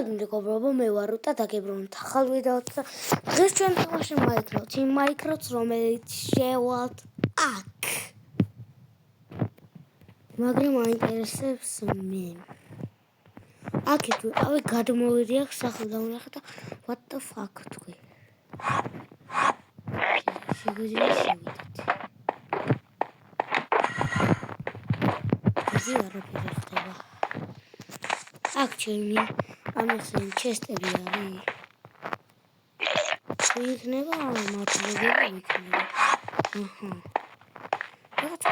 მეგობრებო, მე ვარ რუტა დაგებრუნოთ ახალ ვიდეოც და დღეს ჩვენ თამაშობთ მაინკრაფტს, იმ მაინკრაფტს, რომელიც შევალთ აქ. მაგრამ მაინტერესებს მე. აქეთ ვიყავი, გადმოვიდი აქ სახლი დავნახე და what the fuck თქვი. შეგვიძლია შევიდეთ. ეს არაფერი ხდება. აქ ჩემი ამასენ ჩესტები არის. იქნება მათლობელი იქნება. აჰა. რაღაც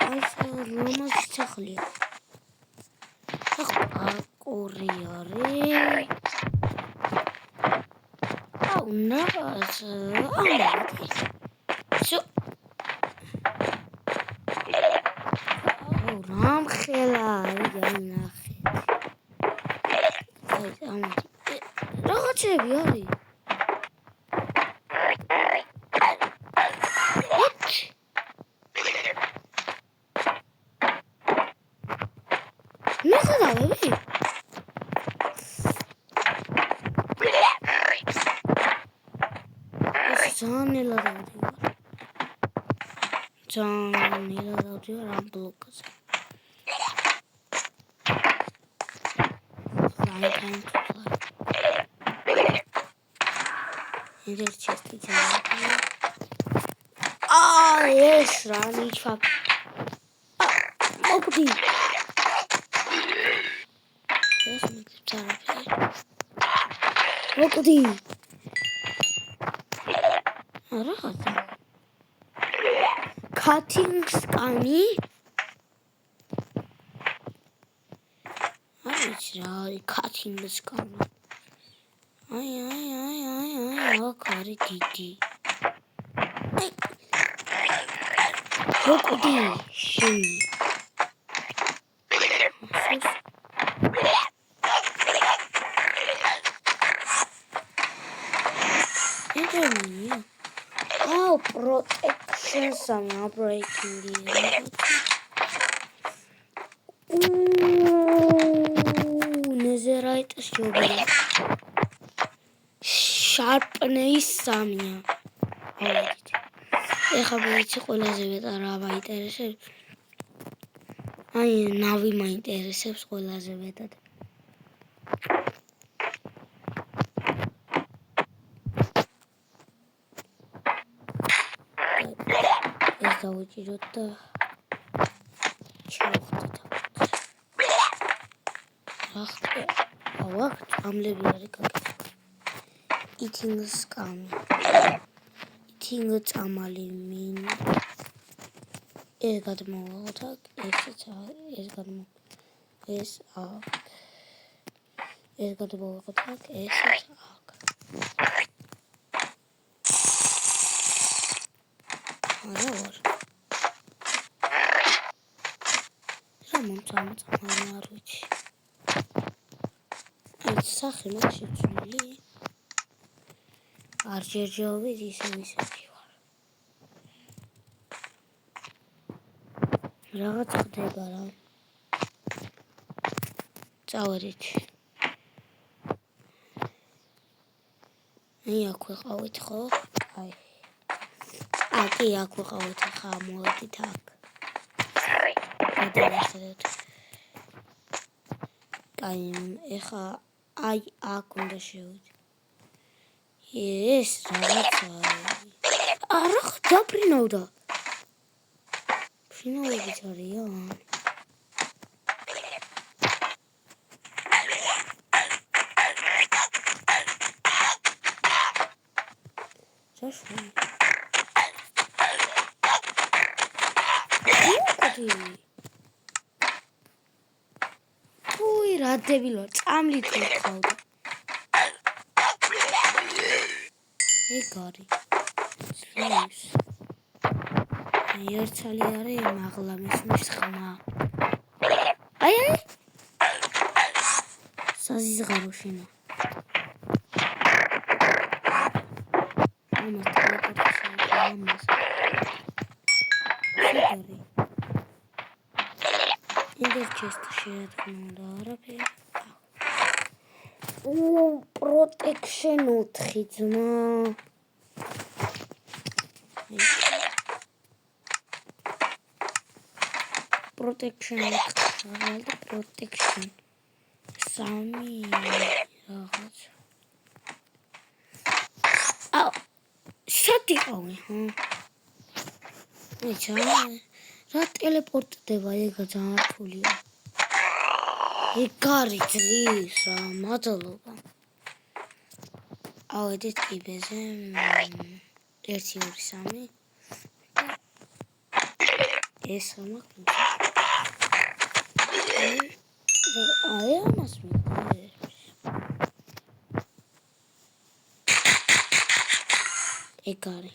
ლამაზი სახლია. ახ პარკური არის. აუ ნახოს. აუ რამხელა აინახე. აი რაღაცები არის. მეცადავები? ეს ძალიან დავდივარ. ძალიან დავდივარ ამ ბლოკაზე. ეს ჩესტი ძალიან. ეს რა ნიჩა. ოპდი. ეს მიწარაფი. ოპდი. რაღაცა. Cutting scummy. Ay, cutting the scummy. Ay, kari didi. Look at this. Oh, protection somehow breaking the netherite strawberry. Sharpness samia. ეხლა მეცი ყველაზე მეტად რა მაინტერესებს? აი, ნავი მაინტერესებს ყველაზე მეტად. ეს დავიჭიროთ და ჩავხდით. ახლა ავაკ ამლები არის გაკეთებული. Eating scum. Eating წამალი მინ. ეს გადმოვაღოთ აქ, ეს გადმო. ეს აქ. ეს გადმოვაღოთ აქ, ეს აქ. არა ვარ. სამომწამწამალი არ ვიცი. ეს სახე მაგ შეცვლილი. არ ჯერჯერობით ისეთი ვარ. რაღაც ხდება რა. წავედით. აი აქ ვიყავით ხო? აი. აკი აქ ვიყავით ხა მოვედით აქ. გადავხედეთ. აი ეხა აი აქ უნდა შევიდე. ეს რაღაცა. არა დაფრინავდა. ფრინავებით არიან. ჩაშო. უი რა დებილო წამლით ვიყავდა. ეგარი. სლეის. ერთალი არის მაღლა მისმის ხმა. აი. საზიზღარო შენა. ამას ტელეპორტაცია ამას. შედარი. ინდერ ჩესტი შეადგინა და არაფერი. protection 4 ძმა. protection protection 3 რაღაც. აუ შეტიყავი, რა ტელეპორტდება ეგა ძალიან რთულია. ეგარი ძლის რა, მადლობა. ავედით კიბეზე 1 2 3 ეს მაქვს. აი ამას მიყავი. ეგარი.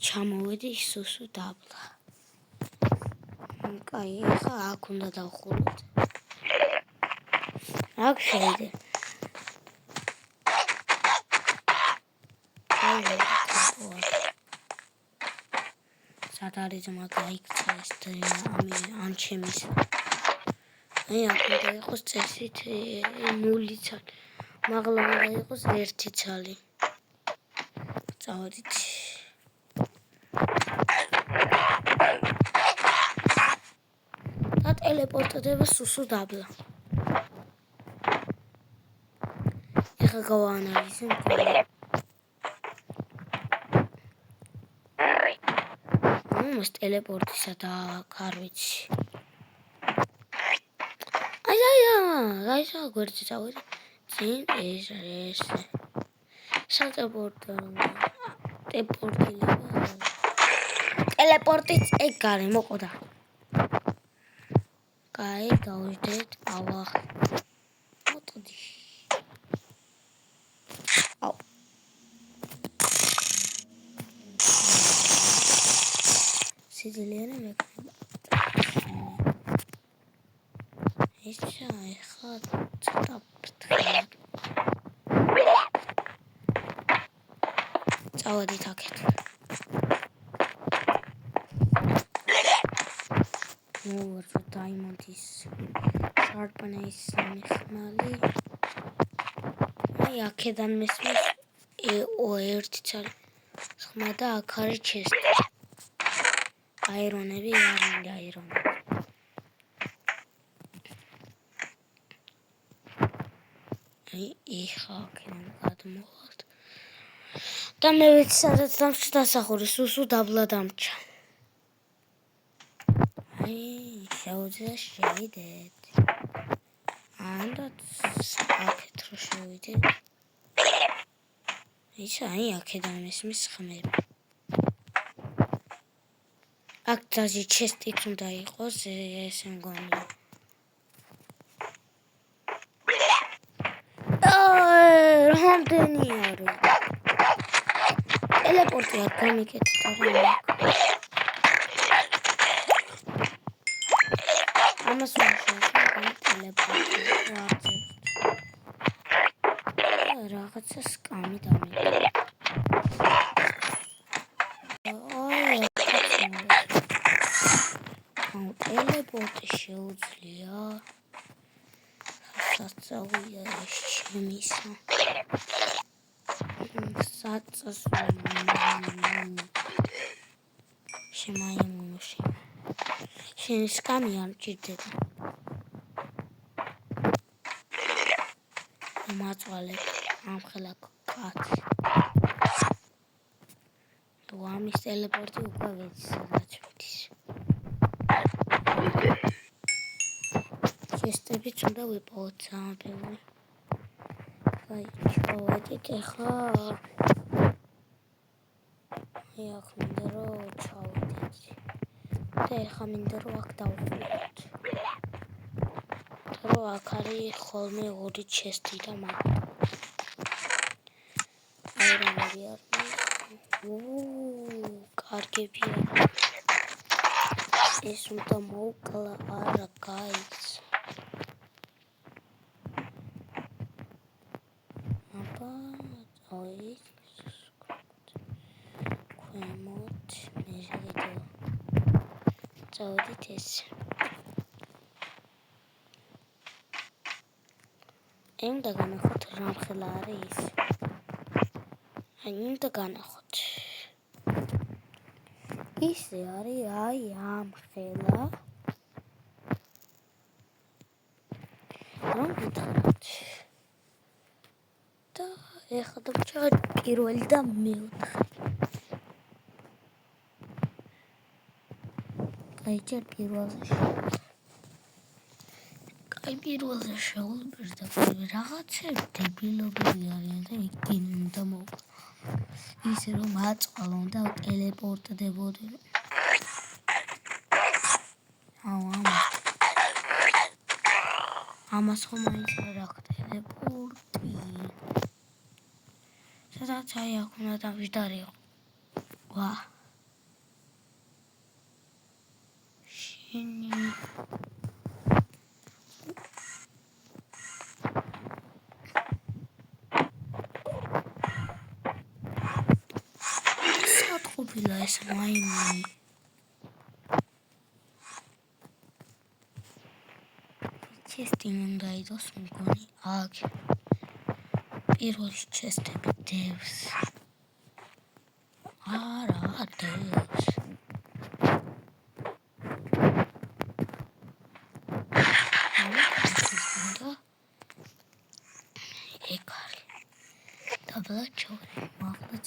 ჩამოვედი სუსუ დაბლა. კაი, ახლა აქ უნდა დავხუროთ. აქ შეიძლება. სად არის ძმა გაიქცა ეს ამ ჩემის. აი აქ უნდა იყოს წესით 0 ცალი. მაღლა უნდა იყოს 1 ცალი. წავედით. და ტელეპორტდება სუსუ დაბლა. ეხლა გავაანალიზებ. მას ტელეპორტისა და არ ვიცი. აი საგვერდზე წავედი. წინ ეს ტელეპორტიც ეგარი მოყოდა. კაი, დავიჯდეთ, ავახ. მოტყდი. აუ. სიძილიანე მეკრება. ისა, ეხლა ცოტა ფრთხილად. წავედით აქეთ. მოვარდ დაიმონდის შარპნეის მიხმალი. აი აქედან მესმის 1 ცალი. ხმა და აქ არის ჩესტი. აირონები არ მინდა აირონები. ეხლა აქედან გადმოვარდ. და მე ვიცი სადაც დამჭა დასახური სუსუ დაბლა დამჭა. აი შეუძლია შევიდეთ. ანდაც აქეთ რო შევიდეთ. ისა აი აქედან მესმის ხმები. აქ ძაჟი ჩესტიც უნდა იყოს ესე მგონია. რამდენი არის? ტელეპორტი არ გამიკეთდა რა. ამას ვაშავ ტელეპორტი ვარწევ. რაღაცა სკამი დამეკიდა. ტელეპორტი შეუძლია. საწავია ეს ჩემისა. შემაიმუნოში. შენ სკამი არ მჭირდება. მაწვალე ამხელა კაცი. ამის ტელეპორტი უკვე ვიცი სადაც მიდის. ჩესტებიც უნდა ვიპოვოთ ძალიან ბევრი. აი ჩავედით ეხლა. აი აქ მინდა რომ ჩავედით. და ეხლა მინდა რომ აქ დავხუროთ. რომ აქ არის ხოლმე 2 ჩესტი და მაგ. აირონები არ კარგებია. ეს უნდა მოვკლა არა გაიცა. აბა აი ქვემოთ მერე წავედით ეს. უნდა განახოთ რამხელა არის ის. უნდა განახოთ. ისე არის აი ამხელა. რომ გითხრათ. და ეხლა დამჭა პირველი და მეოთხე. აი ჯერ პირველზე შეულბერს და რაღაცები დებილობები არიან და იქ უნდა მოვყვა. ისე რომ აწვალონ და ტელეპორტდებოდნენ. ამას ხომ მაინც არ აქვს ტელეპორტი. სადაც აი აქ უნდა დავждარიყო. ვა. შენი ყოფილა ეს მაიმუნი. ჩესტი უნდა იყოს მგონი აქ. პირველი ჩესტები დევს. არა დევს. ეგ არის. დაბლა ჩავრი მაგდაც.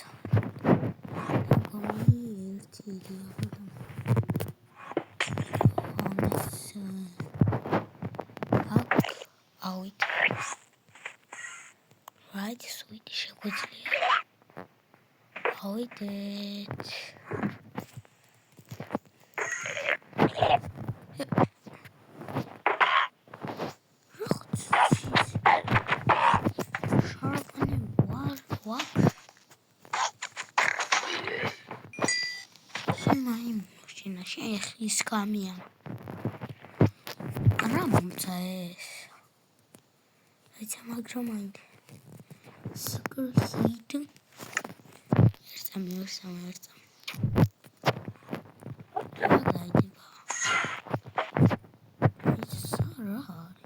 Right, sweet, შეგვიძლია. ავიდეთ. ის კამია. რა მომცა ეს? აიცა მაგრამ აიდე. სკრჰიდ. ერთა. რა გაიდება? ის რა არის?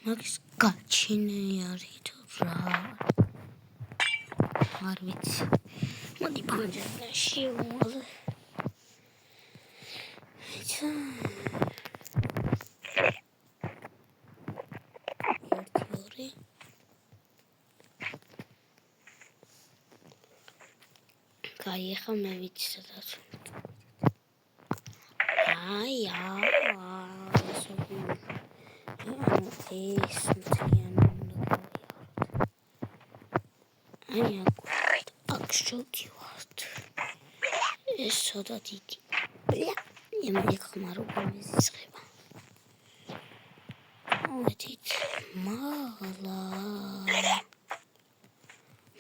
მაგის გაჩინე არის თუ რა? არ ვიცი. მოდი პანჯერა შევმოვალე. აიცა. აი ახლა მე ვიცი სადაც. აი ეს მთლიანი უნდა გავიაროთ. აქ შევდივართ. ეს ცოტათ იგი. მე ხმარო გამიზიცხება. მოვედით.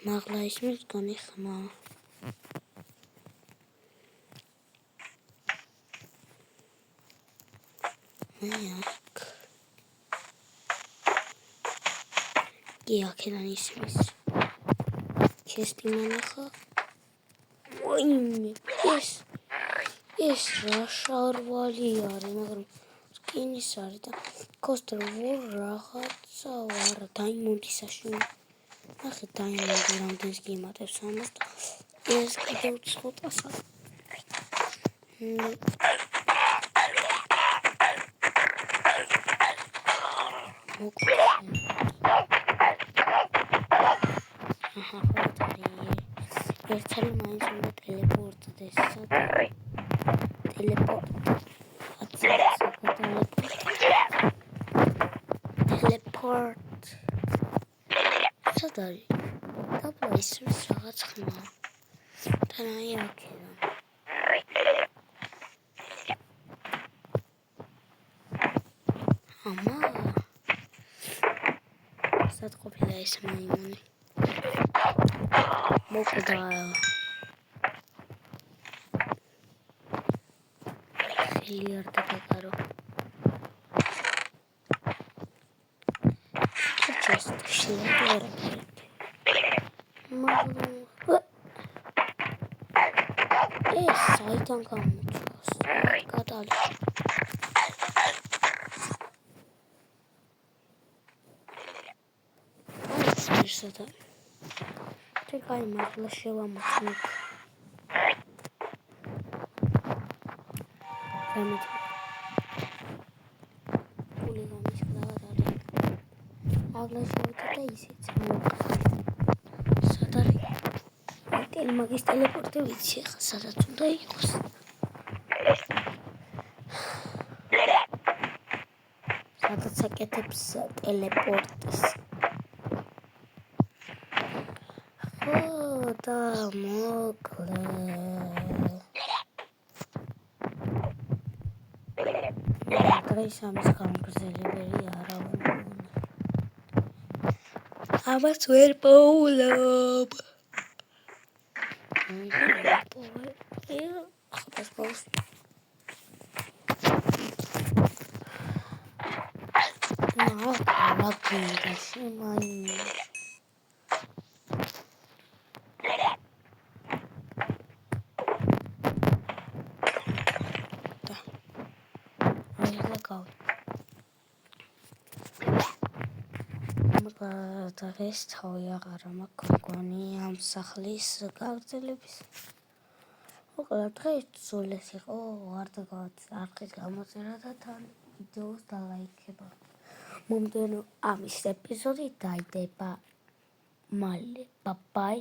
მაღლა ისმის გონი ხმა. Yak. Yakından isimiz. Kestim anakı. Oyun. Es raşar vali yarın. Skini sarıda. Kostar vur rahat var. Diamond isaşın. Axı diamond ramdız giymadı sanırdı. Es kadar uçsot asa. ერთხელ მაინც უნდა ტელეპორტდეს. ტელეპორტ. სად არის? დაბლა ისმის რაღაც ხმა. თანაი აქედან. ამა. სად ყოფილა ეს მაიმუნი? მოკვდა. ხილიარდა დაკარო. ჩესტ შეიძლება. ეს საიდან გამოჩვას? გადალი. ერთად არის. კაი, მართლა შევამოწმებ. რამეთ გულიგამის გადავადე. აღლა შევედი და ისიც მოვკრა. სად არის? ტელემაგის ტელეპორტი ვიცი ახლა სადაც უნდა იყოს. სადაც აკეთებს ტელეპორტის. ხო და მოკლე. დღეს ამის გამგრძელებელი არავინ. ამას ვერ პოულობ. ხებას პოულს. ლაგია შემაინი. დღეს თავი აღარა მაქვს მგონი ამ სახლის გაგრძელების. მოკლედ დღეს სულეს იყო არ დაგავთ არხის გამოწერა და თან ვიდეოს დალაიქება. მომდევნო ამის ეპიზოდი დაიდება მალე. ბაი.